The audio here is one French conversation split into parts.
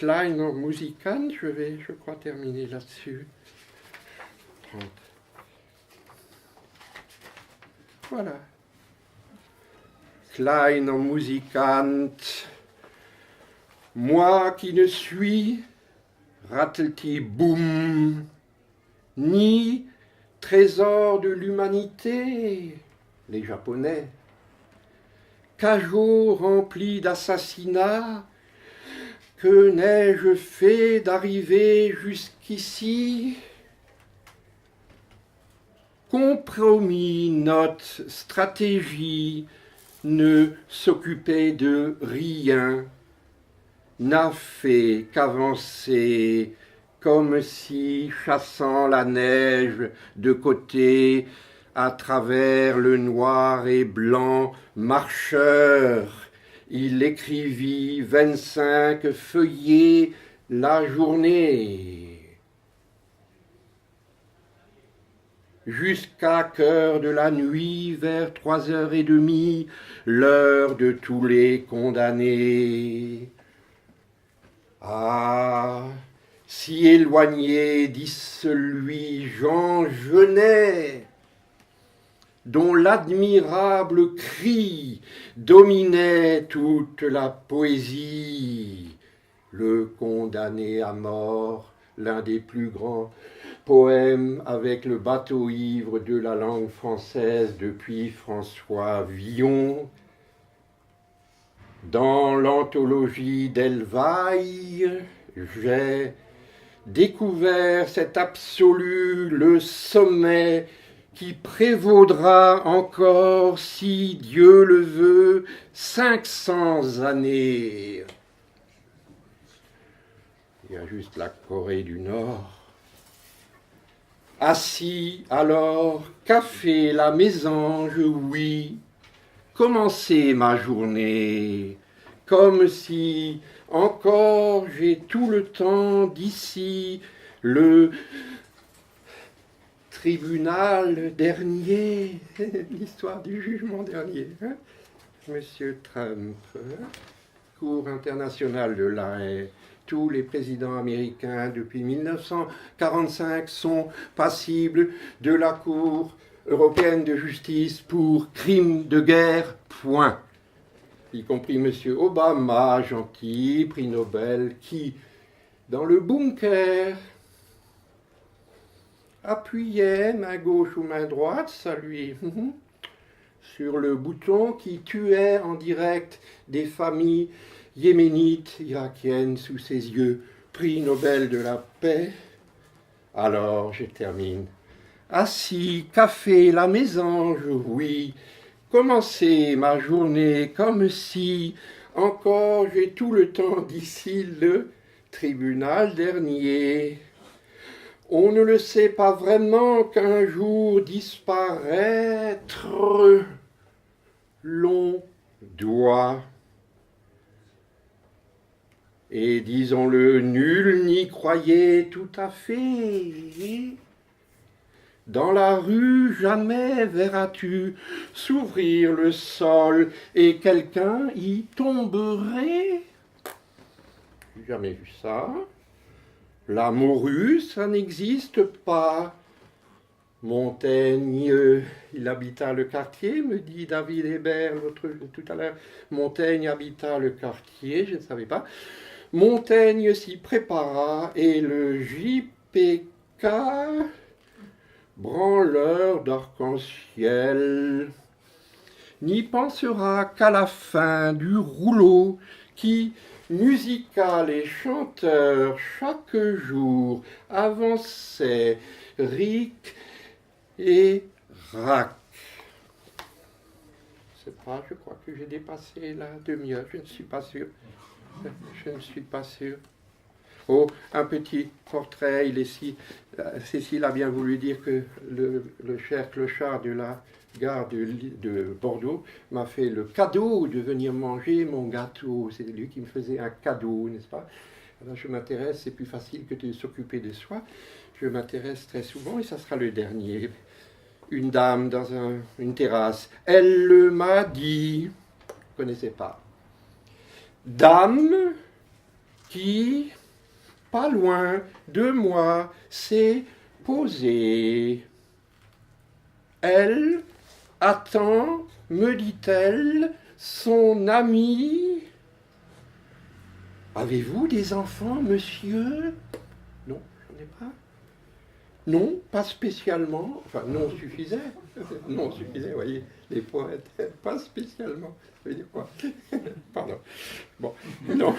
Kleiner Musikan, je vais, je crois, terminer là-dessus. 30. Voilà. Kleiner Musikant, moi qui ne suis, rattelti boum, ni trésor de l'humanité, les Japonais, cajot rempli d'assassinats, que n'ai-je fait d'arriver jusqu'ici? Compromis notre stratégie, ne s'occuper de rien, n'a fait qu'avancer, comme si, chassant la neige de côté, à travers le noir et blanc marcheur, il écrivit 25 feuillets la journée. Jusqu'à cœur de la nuit, vers 3h30, l'heure de tous les condamnés. Ah, si éloigné, dit celui Jean Genet, dont l'admirable cri dominait toute la poésie, le condamné à mort, l'un des plus grands poèmes avec le bateau ivre de la langue française depuis François Villon. Dans l'anthologie d'Elvaille, j'ai découvert cet absolu, le sommet, qui prévaudra encore, si Dieu le veut, 500 années. Il y a juste la Corée du Nord. Assis alors, café, la mésange, oui, commencer ma journée, comme si encore j'ai tout le temps d'ici, le tribunal dernier, l'histoire du jugement dernier, hein? Monsieur Trump, Cour internationale de La Haye. Tous les présidents américains depuis 1945 sont passibles de la Cour européenne de justice pour crimes de guerre, point. Y compris M. Obama, gentil, prix Nobel, qui, dans le bunker, appuyait main gauche ou main droite, ça lui, sur le bouton qui tuait en direct des familles yéménites, irakiennes, sous ses yeux, prix Nobel de la paix. Alors, je termine. Assis, café, la mésange, oui, commencer ma journée comme si, encore j'ai tout le temps d'ici le tribunal dernier. On ne le sait pas vraiment qu'un jour disparaître, l'on doit. Et disons-le, nul n'y croyait tout à fait. Dans la rue, jamais verras-tu s'ouvrir le sol et quelqu'un y tomberait. J'ai jamais vu ça. La morue, ça n'existe pas. Montaigne, il habita le quartier, me dit David Hébert tout à l'heure. Montaigne habita le quartier, je ne savais pas. Montaigne s'y prépara et le JPK, branleur d'arc-en-ciel, n'y pensera qu'à la fin du rouleau qui, musical et chanteur, chaque jour avançait ric et rac. Je sais pas, je crois que j'ai dépassé la demi-heure, je ne suis pas sûr. Je ne suis pas sûr. Oh, un petit portrait, Cécile a bien voulu dire que le cher clochard de la gare de Bordeaux m'a fait le cadeau de venir manger mon gâteau. C'est lui qui me faisait un cadeau, n'est-ce pas? Alors je m'intéresse, c'est plus facile que de s'occuper de soi. Je m'intéresse très souvent et ça sera le dernier. Une dame dans une terrasse. Elle m'a dit, je ne connaissais pas. Dame, qui, pas loin de moi, s'est posée. Elle attend, me dit-elle, son ami. Avez-vous des enfants, monsieur? Non, j'en ai pas. Non, pas spécialement. Enfin, non suffisait. Non suffisait, vous voyez, les poètes, pas spécialement. Ça veut dire quoi? Pardon. Bon, non.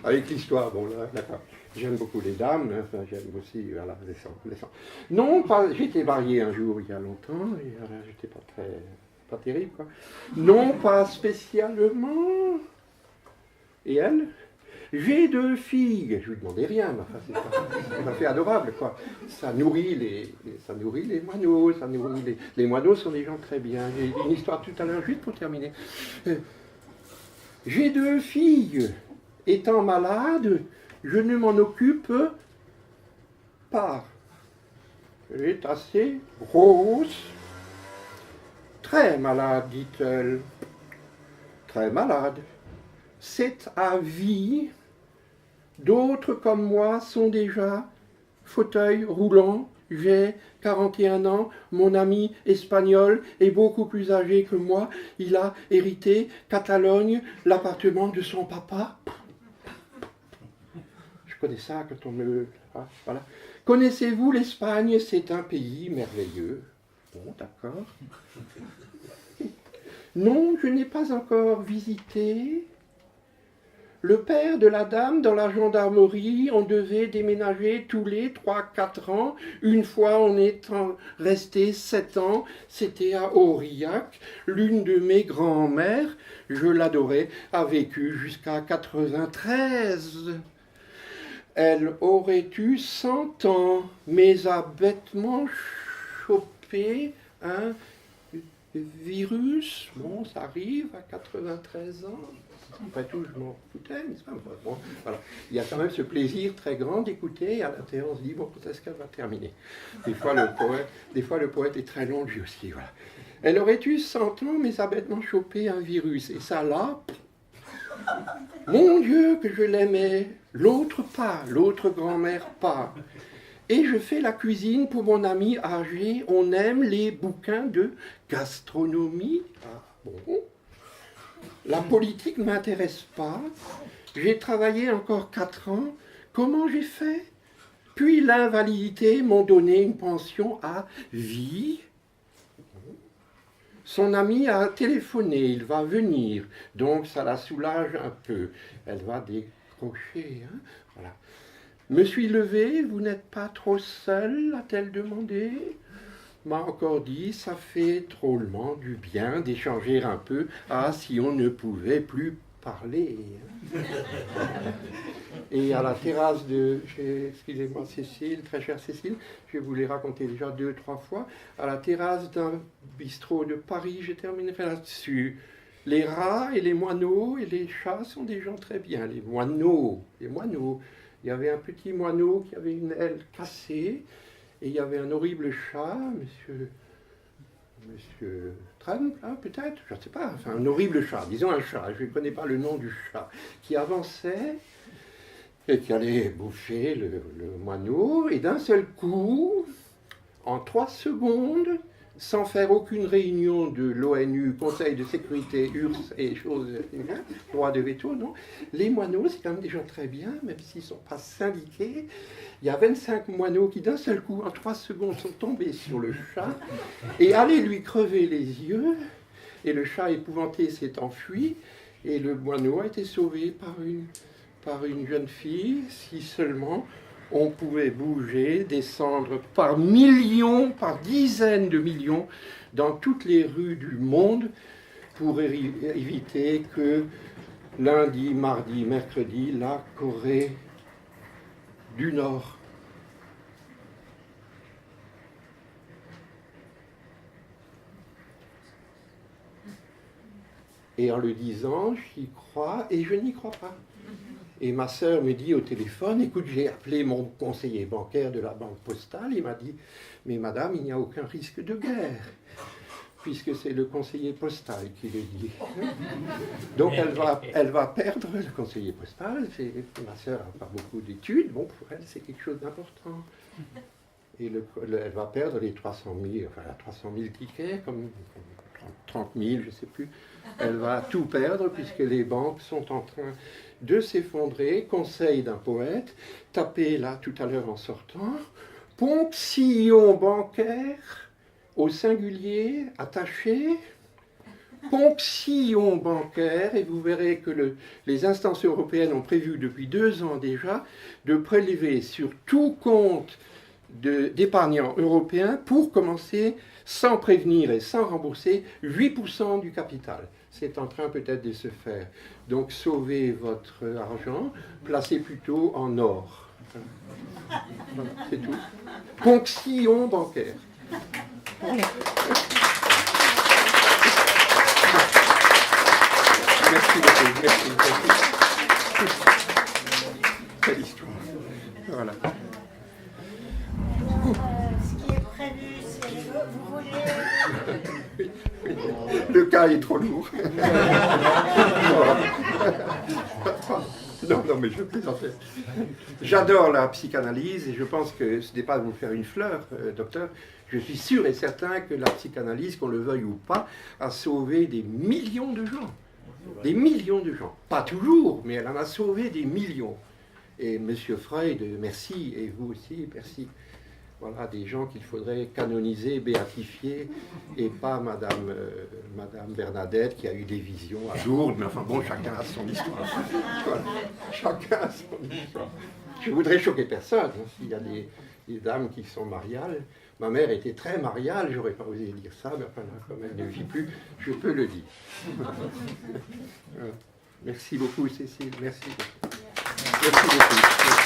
Avec l'histoire, bon là, d'accord. J'aime beaucoup les dames, enfin, j'aime aussi, voilà, les sangs. Non, pas, j'étais marié un jour il y a longtemps, et j'étais pas terrible, quoi. Non, pas spécialement. Et elle? J'ai 2 filles. Je lui demandais rien, mais enfin, c'est tout à fait adorable, quoi. Ça nourrit les moineaux, ça nourrit les moineaux sont des gens très bien. J'ai une histoire tout à l'heure, juste pour terminer. J'ai 2 filles. Étant malade, je ne m'en occupe pas. Elle est assez grosse. Très malade, dit-elle. Très malade. C'est à vie. D'autres comme moi sont déjà fauteuil roulant. J'ai 41 ans, mon ami espagnol est beaucoup plus âgé que moi. Il a hérité Catalogne, l'appartement de son papa. Je connais ça quand on me... Ah, voilà. Connaissez-vous l'Espagne? C'est un pays merveilleux. Bon, d'accord. Non, je n'ai pas encore visité. Le père de la dame, dans la gendarmerie, on devait déménager tous les 3-4 ans. Une fois, on est resté 7 ans. C'était à Aurillac. L'une de mes grand-mères, je l'adorais, a vécu jusqu'à 93. Elle aurait eu 100 ans, mais a bêtement chopé un virus. Bon, ça arrive à 93 ans. Après tout, je m'en foutais, mais c'est pas bon, voilà. Il y a quand même ce plaisir très grand d'écouter, et à l'intérieur, on se dit, bon, quand est-ce qu'elle va terminer? Des fois, le poète est très long, lui aussi, voilà. Elle aurait eu 100 ans, mais a bêtement chopé un virus. Et ça, là, mon Dieu, que je l'aimais. L'autre pas, l'autre grand-mère pas. Et je fais la cuisine pour mon ami âgé. On aime les bouquins de gastronomie. Ah, bon. La politique ne m'intéresse pas. J'ai travaillé encore 4 ans. Comment j'ai fait? Puis l'invalidité m'ont donné une pension à vie. Son ami a téléphoné, il va venir. Donc ça la soulage un peu. Elle va décrocher. Hein, voilà. Me suis levé, vous n'êtes pas trop seul, a-t-elle demandé. M'a encore dit, ça fait drôlement du bien d'échanger un peu. Ah, si on ne pouvait plus parler. Et à la terrasse de, excusez-moi Cécile, très chère Cécile, je vous l'ai raconté déjà 2-3 fois, à la terrasse d'un bistrot de Paris, je terminerai là-dessus. Les rats et les moineaux et les chats sont des gens très bien. Les moineaux. Il y avait un petit moineau qui avait une aile cassée. Et il y avait un horrible chat, monsieur Trump, hein, peut-être, je ne sais pas, enfin un horrible chat, disons un chat, je ne connais pas le nom du chat, qui avançait et qui allait bouffer le moineau, et d'un seul coup, en 3 secondes, sans faire aucune réunion de l'ONU, Conseil de sécurité, URSS et choses, droit de veto, non. Les moineaux, c'est quand même des gens très bien, même s'ils ne sont pas syndiqués. Il y a 25 moineaux qui, d'un seul coup, en 3 secondes, sont tombés sur le chat et allaient lui crever les yeux. Et le chat épouvanté s'est enfui et le moineau a été sauvé par une jeune fille, si seulement on pouvait bouger, descendre par millions, par dizaines de millions, dans toutes les rues du monde pour éviter que lundi, mardi, mercredi, la Corée du Nord. Et en le disant, j'y crois et je n'y crois pas. Et ma sœur me dit au téléphone, écoute, j'ai appelé mon conseiller bancaire de la banque postale, il m'a dit, mais madame, il n'y a aucun risque de guerre. puisque c'est le conseiller postal qui le dit. Donc elle va perdre le conseiller postal. Ma sœur n'a pas beaucoup d'études, bon, pour elle c'est quelque chose d'important. Et elle va perdre les 300 000, enfin 300 000 tickets, comme 30 000, je ne sais plus. Elle va tout perdre puisque les banques sont en train de s'effondrer. Conseil d'un poète, tapé là tout à l'heure en sortant, ponction bancaire au singulier attaché, ponction bancaire, et vous verrez que les instances européennes ont prévu depuis 2 ans déjà de prélever sur tout compte d'épargnants européens pour commencer, sans prévenir et sans rembourser, 8% du capital. C'est en train peut-être de se faire. Donc sauvez votre argent, placez plutôt en or. Voilà, c'est tout. Ponction bancaire. Merci beaucoup, merci. Quelle histoire. Voilà. Ce qui est prévu, c'est vous voulez... Le cas est trop lourd. Non, mais je plaisantais. J'adore la psychanalyse et je pense que ce n'est pas de vous faire une fleur, docteur. Je suis sûr et certain que la psychanalyse, qu'on le veuille ou pas, a sauvé des millions de gens. Des millions de gens. Pas toujours, mais elle en a sauvé des millions. Et Monsieur Freud, merci, et vous aussi, merci. Voilà, des gens qu'il faudrait canoniser, béatifier, et pas Madame Bernadette qui a eu des visions à Lourdes, mais enfin bon, chacun a son histoire. Voilà. Chacun a son histoire. Je voudrais choquer personne, hein, s'il y a des dames qui sont mariales. Ma mère était très mariale, j'aurais pas osé dire ça, mais enfin là, comme elle ne vit plus, je peux le dire. Voilà. Merci beaucoup, Cécile, merci beaucoup. Merci beaucoup.